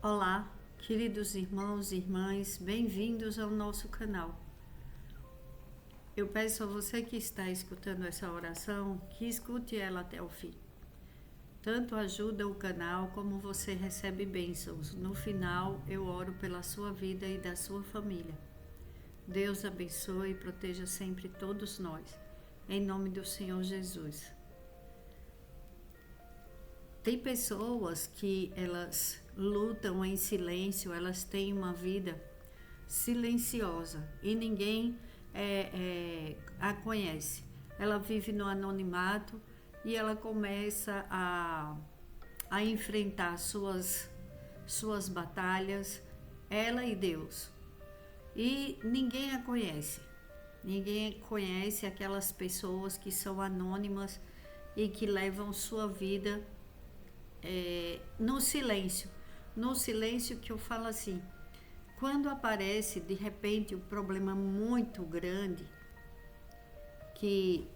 Olá, queridos irmãos e irmãs, bem-vindos ao nosso canal. Eu peço a você que está escutando essa oração que escute ela até o fim. Tanto ajuda o canal como você recebe bênçãos. No final, eu oro pela sua vida e da sua família. Deus abençoe e proteja sempre todos nós. Em nome do Senhor Jesus. Tem pessoas que elas lutam em silêncio, elas têm uma vida silenciosa e ninguém a conhece. Ela vive no anonimato e ela começa a enfrentar suas batalhas, ela e Deus. E ninguém a conhece. Ninguém conhece aquelas pessoas que são anônimas e que levam sua vida no silêncio. No silêncio que eu falo assim, quando aparece de repente um problema muito grande que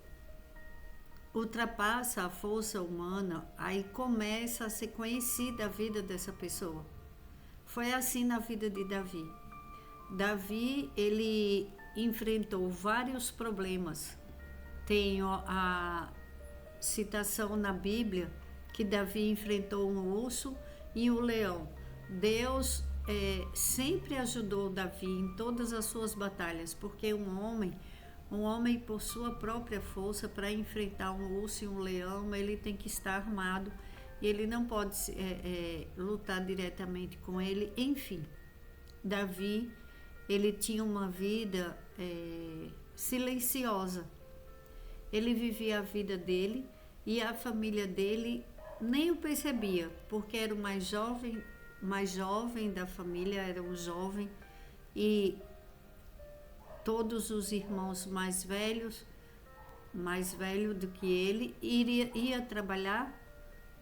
ultrapassa a força humana, aí começa a ser conhecida a vida dessa pessoa. Foi assim na vida de Davi. Davi, ele enfrentou vários problemas. Tem a citação na Bíblia que Davi enfrentou um urso e um leão. Deus sempre ajudou Davi em todas as suas batalhas, porque um homem por sua própria força, para enfrentar um urso e um leão, ele tem que estar armado e ele não pode lutar diretamente com ele. Enfim, Davi, ele tinha uma vida silenciosa. Ele vivia a vida dele e a família dele nem o percebia, porque era o mais jovem da família, era um jovem, e todos os irmãos mais velho do que ele, ia trabalhar,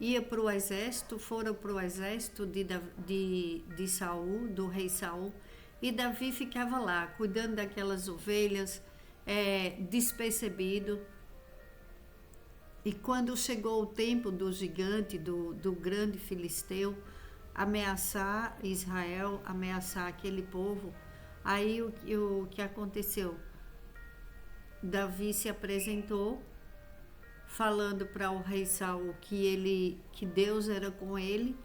ia para o exército, foram para o exército de Saul, do rei Saul, e Davi ficava lá, cuidando daquelas ovelhas, despercebido. E quando chegou o tempo do gigante, do grande filisteu, ameaçar Israel, ameaçar aquele povo, aí o que aconteceu? Davi se apresentou, falando para o rei Saul que Deus era com ele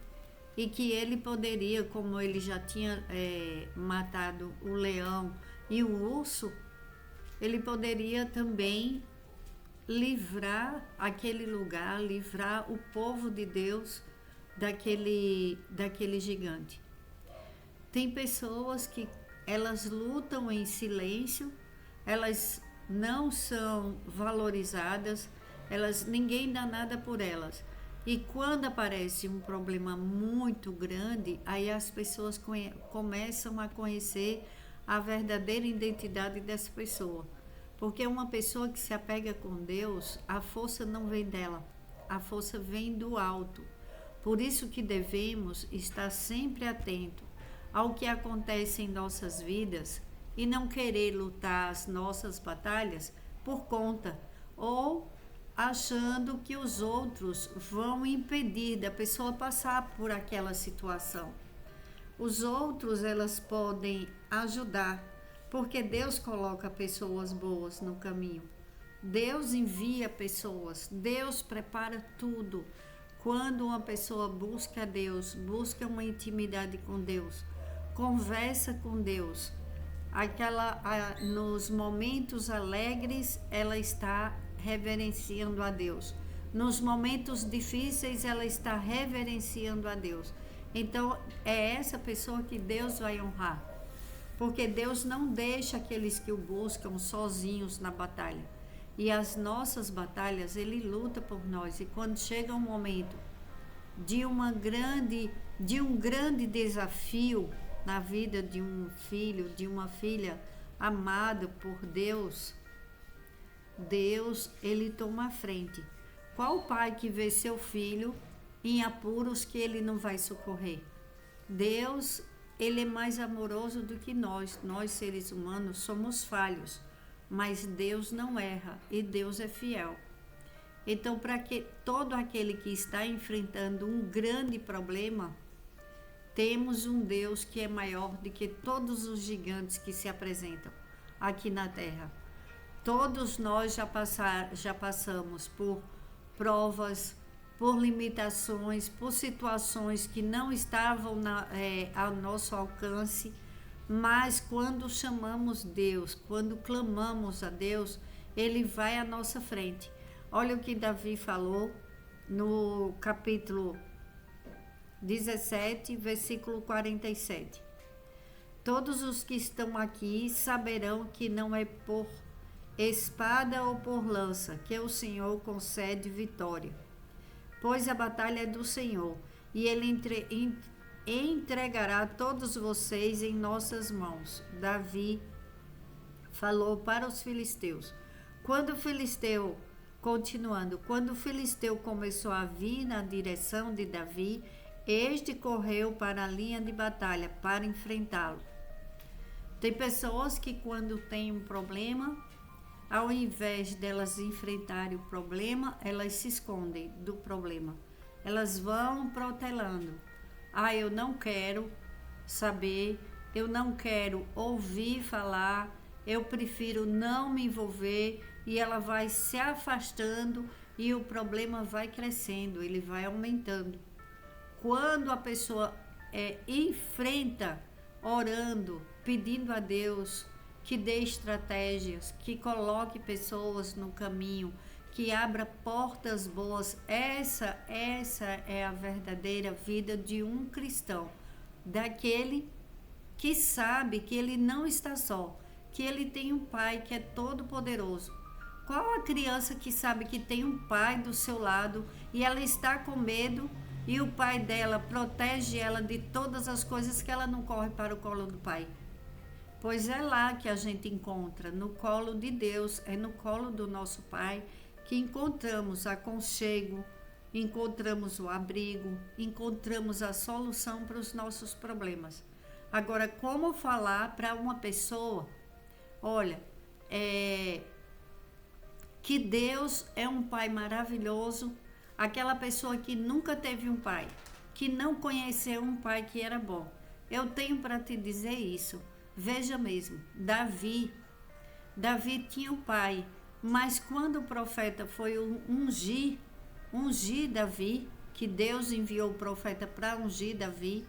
e que ele poderia, como ele já tinha matado o leão e o urso, ele poderia também livrar aquele lugar, livrar o povo de Deus daquele gigante. Tem pessoas que elas lutam em silêncio, elas não são valorizadas, ninguém dá nada por elas. E quando aparece um problema muito grande, aí as pessoas começam a conhecer a verdadeira identidade dessa pessoa. Porque uma pessoa que se apega com Deus, a força não vem dela, a força vem do alto. Por isso que devemos estar sempre atentos ao que acontece em nossas vidas e não querer lutar as nossas batalhas por conta ou achando que os outros vão impedir da pessoa passar por aquela situação. Os outros, elas podem ajudar, porque Deus coloca pessoas boas no caminho. Deus envia pessoas, Deus prepara tudo. Quando uma pessoa busca a Deus, busca uma intimidade com Deus, conversa com Deus, nos momentos alegres ela está reverenciando a Deus. Nos momentos difíceis ela está reverenciando a Deus. Então é essa pessoa que Deus vai honrar. Porque Deus não deixa aqueles que o buscam sozinhos na batalha. E as nossas batalhas, Ele luta por nós. E quando chega um momento de um grande desafio na vida de um filho, de uma filha amada por Deus, Deus, Ele toma a frente. Qual pai que vê seu filho em apuros que ele não vai socorrer? Deus, Ele é mais amoroso do que nós. Nós, seres humanos, somos falhos, mas Deus não erra e Deus é fiel. Então, para que todo aquele que está enfrentando um grande problema, temos um Deus que é maior do que todos os gigantes que se apresentam aqui na terra. Todos nós já passamos por provas, por limitações, por situações que não estavam ao nosso alcance, mas quando chamamos Deus, quando clamamos a Deus, Ele vai à nossa frente. Olha o que Davi falou no capítulo 17, versículo 47. Todos os que estão aqui saberão que não é por espada ou por lança que o Senhor concede vitória, pois a batalha é do Senhor, e Ele entregará todos vocês em nossas mãos. Davi falou para os filisteus. Quando o filisteu começou a vir na direção de Davi, este correu para a linha de batalha para enfrentá-lo. Tem pessoas que quando tem um problema, ao invés delas enfrentarem o problema, elas se escondem do problema. Elas vão protelando. Eu não quero saber, eu não quero ouvir falar, eu prefiro não me envolver, e ela vai se afastando e o problema vai crescendo, ele vai aumentando. Quando a pessoa enfrenta, orando, pedindo a Deus que dê estratégias, que coloque pessoas no caminho, que abra portas boas, essa é a verdadeira vida de um cristão, daquele que sabe que ele não está só, que ele tem um pai que é todo poderoso. Qual a criança que sabe que tem um pai do seu lado e ela está com medo e o pai dela protege ela de todas as coisas, que ela não corre para o colo do pai? Pois é lá que a gente encontra, no colo de Deus, é no colo do nosso Pai, que encontramos aconchego, encontramos o abrigo, encontramos a solução para os nossos problemas. Agora, como falar para uma pessoa, olha, que Deus é um Pai maravilhoso, aquela pessoa que nunca teve um pai, que não conheceu um pai que era bom. Eu tenho para te dizer isso. Veja mesmo, Davi tinha um pai, mas quando o profeta foi ungir Davi, que Deus enviou o profeta para ungir Davi,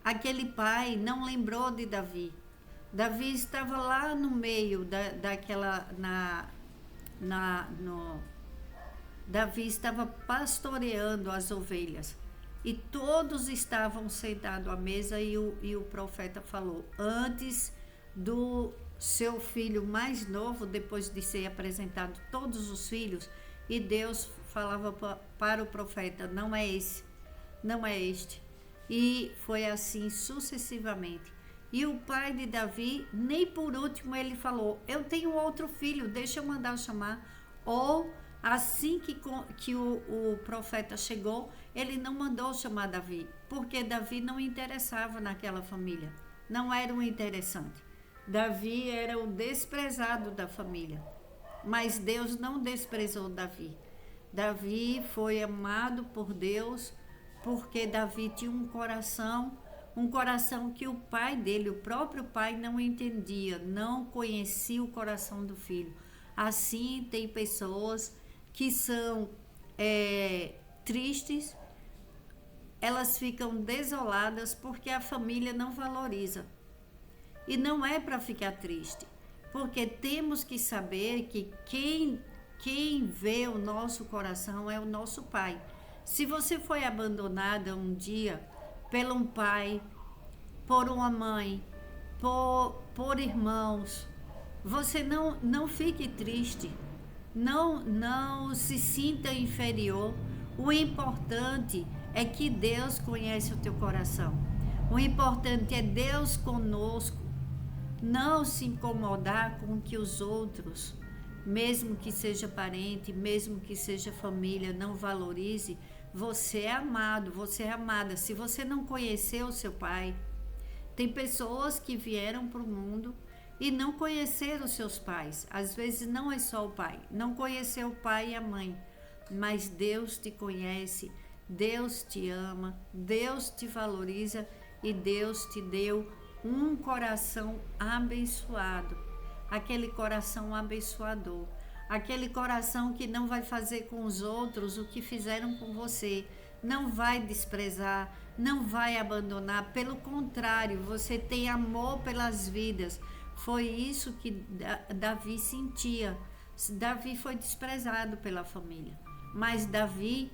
aquele pai não lembrou de Davi. Davi estava lá no meio Davi estava pastoreando as ovelhas. E todos estavam sentados à mesa e o profeta falou, antes do seu filho mais novo, depois de ser apresentado todos os filhos, e Deus falava para o profeta, não é esse, não é este. E foi assim sucessivamente. E o pai de Davi, nem por último ele falou, eu tenho outro filho, deixa eu mandar chamar. Ou assim que o profeta chegou, ele não mandou chamar Davi, porque Davi não interessava naquela família, não era um interessante. Davi era o desprezado da família, mas Deus não desprezou Davi. Davi foi amado por Deus, porque Davi tinha um coração que o pai dele, o próprio pai, não entendia, não conhecia o coração do filho. Assim, tem pessoas que são tristes, elas ficam desoladas porque a família não valoriza. E não é para ficar triste, porque temos que saber que quem vê o nosso coração é o nosso pai. Se você foi abandonada um dia por um pai, por uma mãe, por irmãos, você não fique triste, não se sinta inferior. O importante é que Deus conhece o teu coração. O importante é Deus conosco. Não se incomodar com que os outros, mesmo que seja parente, mesmo que seja família, não valorize. Você é amado, você é amada. Se você não conheceu o seu pai, tem pessoas que vieram para o mundo e não conheceram os seus pais. Às vezes não é só o pai, não conheceu o pai e a mãe, mas Deus te conhece, Deus te ama, Deus te valoriza e Deus te deu um coração abençoado, aquele coração abençoador, aquele coração que não vai fazer com os outros o que fizeram com você, não vai desprezar, não vai abandonar, pelo contrário, você tem amor pelas vidas. Foi isso que Davi sentia. Davi foi desprezado pela família, mas Davi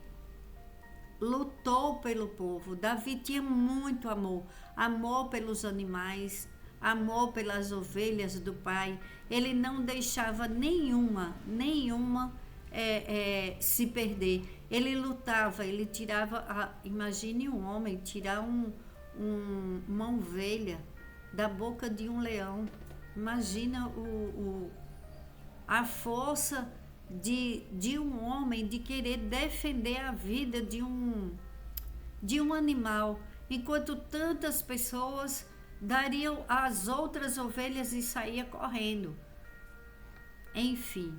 lutou pelo povo. Davi tinha muito amor, amor pelos animais, amor pelas ovelhas do pai. Ele não deixava nenhuma se perder. Ele lutava, ele tirava, imagine um homem tirar uma ovelha da boca de um leão. Imagina a força de um homem de querer defender a vida de um animal, enquanto tantas pessoas dariam às outras ovelhas e saía correndo. Enfim,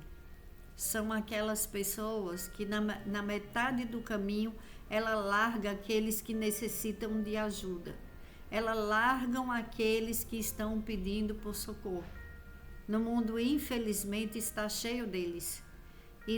são aquelas pessoas que na metade do caminho ela larga aqueles que necessitam de ajuda. Ela largam aqueles que estão pedindo por socorro. No mundo, infelizmente, está cheio deles e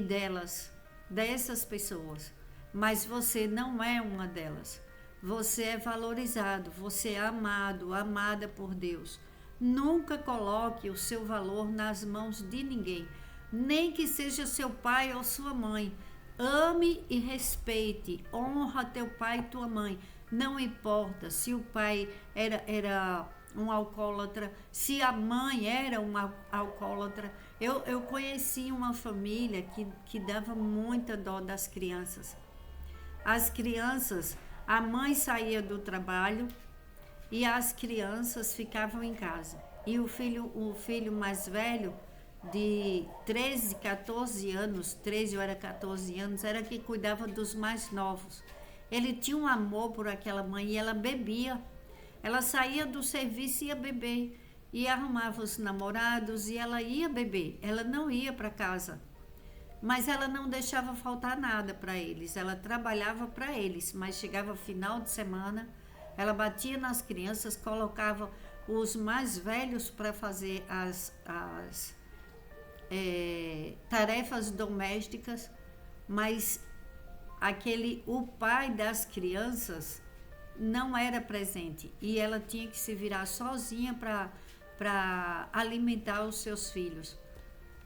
dessas pessoas. Mas você não é uma delas. Você é valorizado, você é amado, amada por Deus. Nunca coloque o seu valor nas mãos de ninguém, nem que seja seu pai ou sua mãe. Ame e respeite, honra teu pai e tua mãe. Não importa se o pai era um alcoólatra, se a mãe era uma alcoólatra. Eu conheci uma família que dava muita dó das crianças. As crianças, a mãe saía do trabalho e as crianças ficavam em casa. E o filho mais velho, de 13, 14 anos, 13 ou era 14 anos, era que cuidava dos mais novos. Ele tinha um amor por aquela mãe e ela bebia. Ela saía do serviço e ia beber, e arrumava os namorados e ela ia beber. Ela não ia para casa, mas ela não deixava faltar nada para eles. Ela trabalhava para eles, mas chegava final de semana, ela batia nas crianças, colocava os mais velhos para fazer as tarefas domésticas, mas o pai das crianças não era presente e ela tinha que se virar sozinha para alimentar os seus filhos.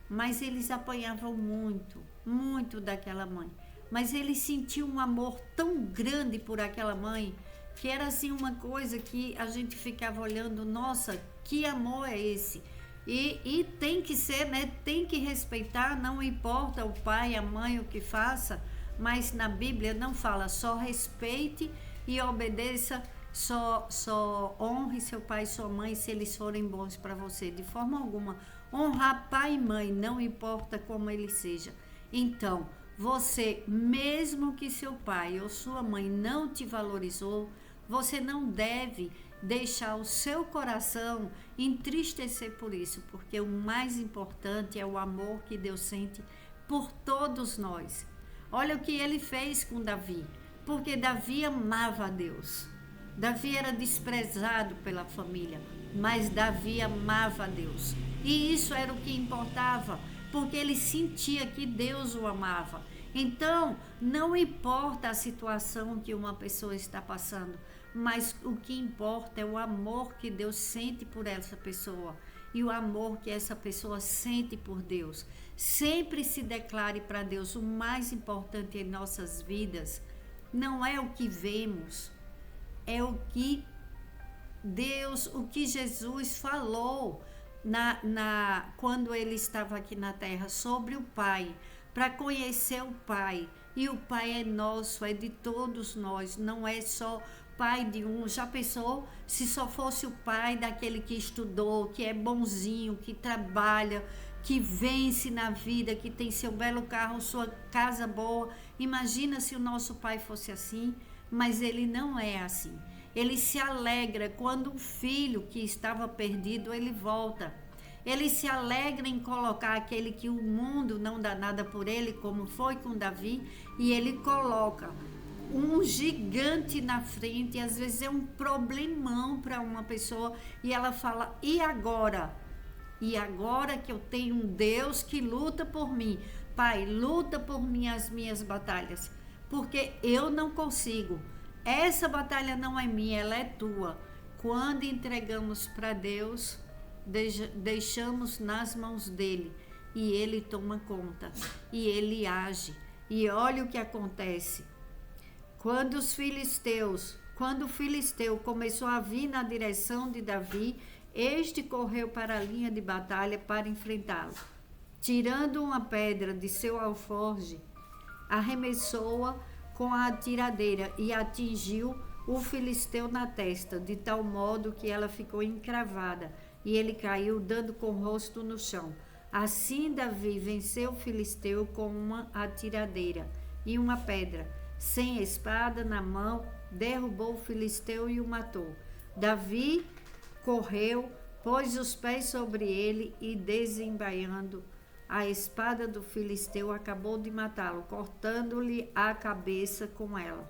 Mas eles apanhavam muito daquela mãe. Mas ele sentiu um amor tão grande por aquela mãe, que era assim uma coisa que a gente ficava olhando, nossa, que amor é esse? E tem que ser, né? Tem que respeitar, não importa o pai, a mãe, o que faça, mas na Bíblia não fala só respeite e obedeça, só honre seu pai e sua mãe se eles forem bons para você. De forma alguma. Honrar pai e mãe, não importa como ele seja. Então, você, mesmo que seu pai ou sua mãe não te valorizou, você não deve deixar o seu coração entristecer por isso, porque o mais importante é o amor que Deus sente por todos nós. Olha o que ele fez com Davi, porque Davi amava a Deus. Davi era desprezado pela família, mas Davi amava a Deus. E isso era o que importava, porque ele sentia que Deus o amava. Então, não importa a situação que uma pessoa está passando, mas o que importa é o amor que Deus sente por essa pessoa e o amor que essa pessoa sente por Deus. Sempre se declare para Deus. O mais importante em nossas vidas não é o que vemos, é o que Deus, o que Jesus falou quando ele estava aqui na terra sobre o Pai, para conhecer o Pai. E o Pai é nosso, é de todos nós, não é só pai de um. Já pensou se só fosse o pai daquele que estudou, que é bonzinho, que trabalha, que vence na vida, que tem seu belo carro, sua casa boa? Imagina se o nosso pai fosse assim, mas ele não é assim. Ele se alegra quando o filho que estava perdido, ele volta. Ele se alegra em colocar aquele que o mundo não dá nada por ele, como foi com Davi, e ele coloca um gigante na frente, às vezes é um problemão para uma pessoa, e ela fala: e agora? E agora que eu tenho um Deus que luta por mim, Pai, luta por mim as minhas batalhas, porque eu não consigo. Essa batalha não é minha, ela é tua. Quando entregamos para Deus, deixamos nas mãos dele, e ele toma conta, e ele age. E olha o que acontece. Quando o filisteu começou a vir na direção de Davi, este correu para a linha de batalha para enfrentá-lo. Tirando uma pedra de seu alforje, arremessou-a com a atiradeira e atingiu o filisteu na testa, de tal modo que ela ficou encravada, e ele caiu, dando com o rosto no chão. Assim Davi venceu o filisteu com uma atiradeira e uma pedra. Sem espada na mão, derrubou o filisteu e o matou. Davi correu, pôs os pés sobre ele e, desembaiando a espada do filisteu, acabou de matá-lo, cortando-lhe a cabeça com ela.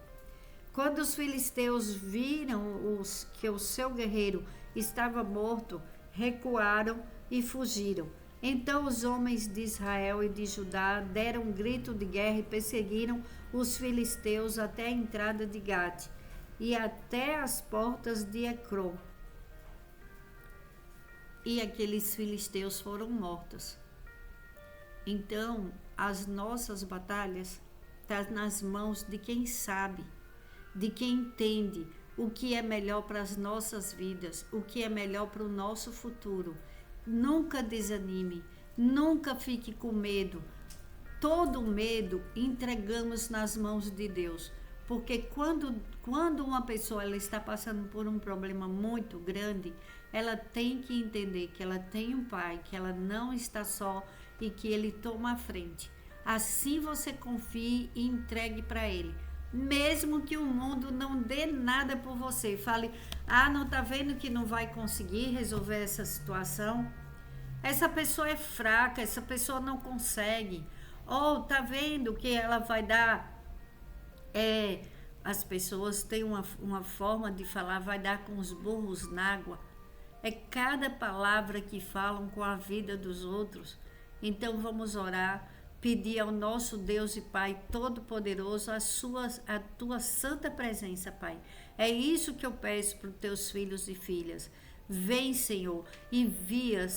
Quando os filisteus viram que o seu guerreiro estava morto, recuaram e fugiram. Então os homens de Israel e de Judá deram um grito de guerra e perseguiram os filisteus até a entrada de Gate e até as portas de Ecrom. E aqueles filisteus foram mortos. Então, as nossas batalhas estão nas mãos de quem sabe, de quem entende o que é melhor para as nossas vidas, o que é melhor para o nosso futuro. Nunca desanime, nunca fique com medo. Todo medo entregamos nas mãos de Deus, porque quando uma pessoa ela está passando por um problema muito grande, ela tem que entender que ela tem um Pai, que ela não está só e que Ele toma a frente. Assim você confie e entregue para Ele. Mesmo que o mundo não dê nada por você, fale: ah, não está vendo que não vai conseguir resolver essa situação? Essa pessoa é fraca, essa pessoa não consegue. Ou está vendo que ela vai dar... as pessoas têm uma forma de falar: vai dar com os burros na água. É cada palavra que falam com a vida dos outros. Então vamos orar, pedir ao nosso Deus e Pai Todo-Poderoso a tua santa presença, Pai. É isso que eu peço para os teus filhos e filhas. Vem, Senhor, envia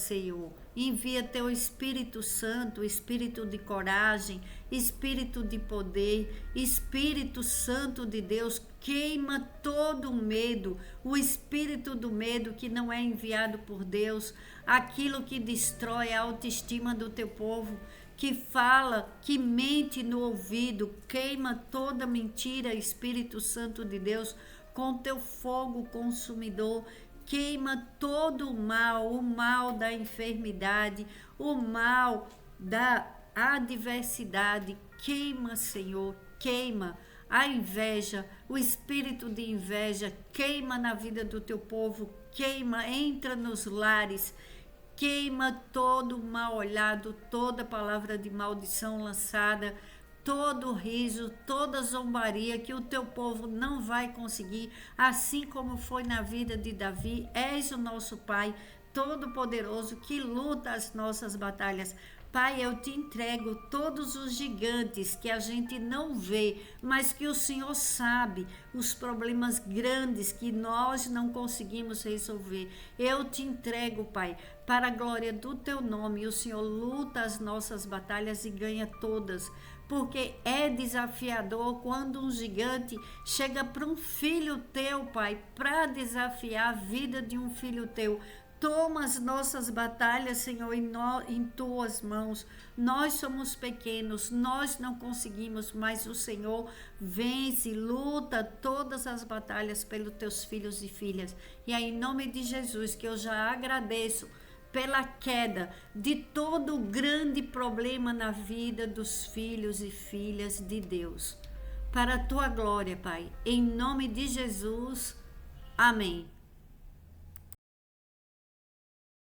teu Espírito Santo, Espírito de coragem, Espírito de poder, Espírito Santo de Deus, queima todo o medo, o espírito do medo que não é enviado por Deus, aquilo que destrói a autoestima do teu povo, que fala, que mente no ouvido, queima toda mentira, Espírito Santo de Deus, com teu fogo consumidor. Queima todo o mal da enfermidade, o mal da adversidade. Queima, Senhor, queima a inveja, o espírito de inveja, queima na vida do teu povo, queima, entra nos lares, queima todo o mal olhado, toda palavra de maldição lançada, todo riso, toda zombaria que o teu povo não vai conseguir, assim como foi na vida de Davi. És o nosso Pai Todo-Poderoso que luta as nossas batalhas. Pai, eu te entrego todos os gigantes que a gente não vê, mas que o Senhor sabe, os problemas grandes que nós não conseguimos resolver. Eu te entrego, Pai, para a glória do teu nome. O Senhor luta as nossas batalhas e ganha todas, porque é desafiador quando um gigante chega para um filho teu, Pai, para desafiar a vida de um filho teu. Toma as nossas batalhas, Senhor, em tuas mãos. Nós somos pequenos, nós não conseguimos, mas o Senhor vence, luta todas as batalhas pelos teus filhos e filhas. E aí, em nome de Jesus, que eu já agradeço pela queda de todo o grande problema na vida dos filhos e filhas de Deus. Para a tua glória, Pai. Em nome de Jesus. Amém.